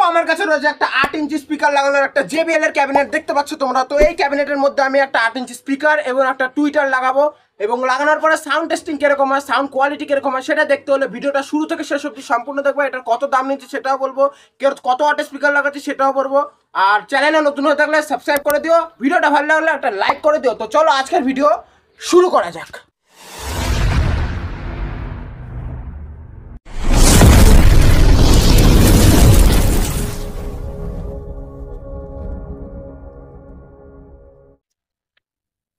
আমার কাছে রয়েছে একটা 8 ইঞ্চি স্পিকার লাগানোর একটা JBL এর ক্যাবিনেট দেখতে পাচ্ছ তোমরা। তো এই ক্যাবিনেটের মধ্যে আমি একটা 8 ইঞ্চি স্পিকার এবং একটা টুইটার লাগাবো, এবং লাগানোর পরে সাউন্ড টেস্টিং কিরকম হয়, সাউন্ড কোয়ালিটি কিরকম হয় সেটা দেখতে হলে ভিডিওটা শুরু থেকে শেষ অবধি সম্পূর্ণ দেখবো। এটার কত দাম নিচ্ছে সেটাও বলবো, কত ওয়াটের স্পিকার লাগাচ্ছি সেটাও বলবো। আর চ্যানেলে নতুন হয়ে থাকলে সাবস্ক্রাইব করে দিও, ভিডিওটা ভালো লাগলে একটা লাইক করে দিও। তো চলো আজকের ভিডিও শুরু করা যাক।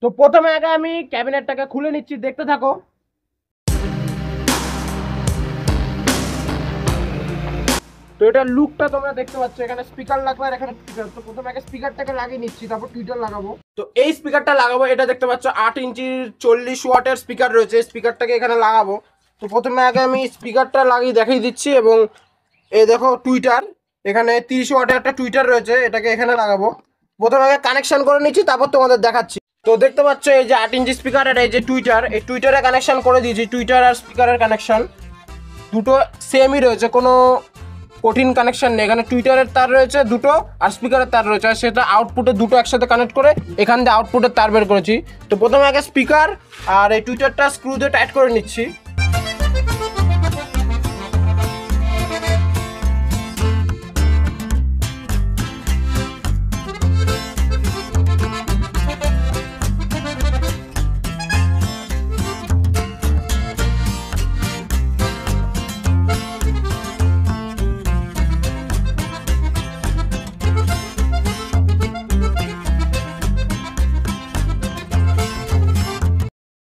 তো প্রথমে আগে আমি ক্যাবিনেটটাকে খুলে নিচ্ছি, দেখতে থাকো। তো এটার লুকটা তোমরা দেখতে পাচ্ছ, এখানে স্পিকার লাগবে আর এখানে টুইটার। তো প্রথমে আগে স্পিকারটাকে লাগিয়ে নিচ্ছি, তারপর টুইটার লাগাবো। তো এই স্পিকারটা লাগাবো, এটা দেখতে পাচ্ছ 8 ইঞ্চির 40 ওয়াটের স্পিকার রয়েছে। স্পিকারটাকে এখানে লাগাবো। তো প্রথমে আগে আমি স্পিকারটা লাগিয়ে দেখিয়ে দিচ্ছি, এবং এই দেখো টুইটার, এখানে 30 ওয়াটের একটা টুইটার রয়েছে, এটাকে এখানে লাগাবো। প্রথমে আগে কানেকশন করে নিচ্ছি, তারপর তোমাদের দেখাচ্ছি। তো দেখতে পাচ্ছ এই যে 8 ইঞ্চি স্পিকার আর এই যে টুইটার, এই টুইটারে কানেকশন করে দিয়েছি। টুইটার আর স্পিকারের কানেকশন দুটো সেমই রয়েছে, কোনো কঠিন কানেকশন নেই। এখানে টুইটারের তার রয়েছে দুটো আর স্পিকারের তার রয়েছে, আর সেটা আউটপুটে দুটো একসাথে কানেক্ট করে এখান দিয়ে আউটপুটের তার বের করেছি। তো প্রথমে আগে স্পিকার আর এই টুইটারটা স্ক্রু দিয়ে টাইট করে নিচ্ছি।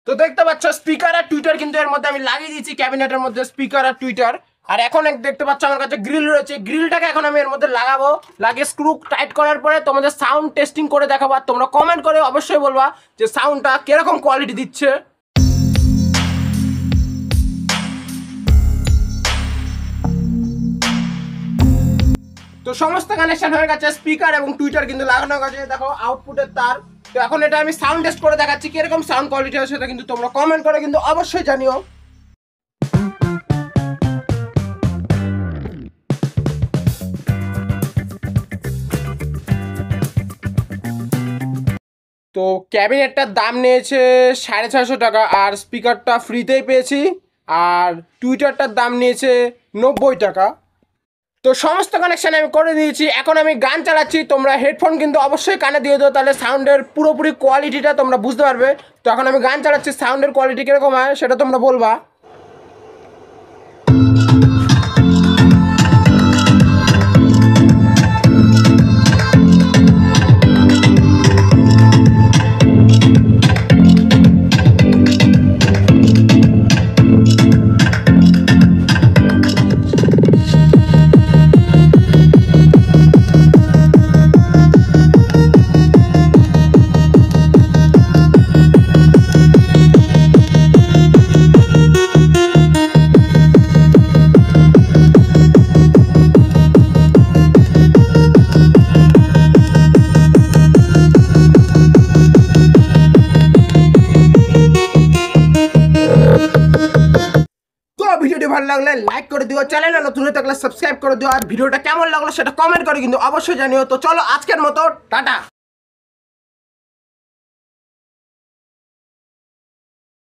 তো দেখতে পাচ্ছ স্পিকার আর টুইটার কিন্তু এর মধ্যে আমি লাগিয়ে দিয়েছি ক্যাবিনেটের মধ্যে, স্পিকার আর টুইটার। আর এখন দেখতে পাচ্ছ আমার কাছে গ্রিল রয়েছে, গ্রিলটাকে এখন আমি এর মধ্যে লাগাবো। লাগিয়ে স্ক্রু টাইট করার পরে তোমাদের সাউন্ড টেস্টিং করে দেখাবো। আর তোমরা কমেন্ট করে অবশ্যই বলবা যে সাউন্ডটা কিরকম কোয়ালিটি দিচ্ছে। তো সমস্ত কানেকশন হয়ে গেছে, স্পিকার এবং টুইটার কিন্তু লাগানো গেছে, দেখো আউটপুটের তার। তো এখন এটা আমি সাউন্ড টেস্ট করে দেখাচ্ছি কিরকম সাউন্ড কোয়ালিটি হয়, সেটা কিন্তু তোমরা কমেন্ট করে কিন্তু অবশ্যই জানিও। তো ক্যাবিনেটটার দাম নিয়েছে 650 টাকা, আর স্পিকারটা ফ্রিতেই পেয়েছি, আর টুইটারটার দাম নিয়েছে 90 টাকা। তো সমস্ত কানেকশন আমি করে দিয়েছি। এখন আমি গান চালাচ্ছি, তোমরা হেডফোন কিন্তু অবশ্যই কানে দিয়ে দাও, তাহলে সাউন্ডের পুরোপুরি কোয়ালিটিটা তোমরা বুঝতে পারবে। তো এখন আমি গান চালাচ্ছি, সাউন্ডের কোয়ালিটি কীরকম হয় সেটা তোমরা বলবা। ভিডিওটি ভালো লাগলে লাইক করে দিও, চ্যানেলে নতুন হয়ে থাকলে সাবস্ক্রাইব করে দিও, আর ভিডিওটা কেমন লাগলো সেটা কমেন্ট করে কিন্তু অবশ্যই জানিও। তো চলো আজকের মতো টাটা।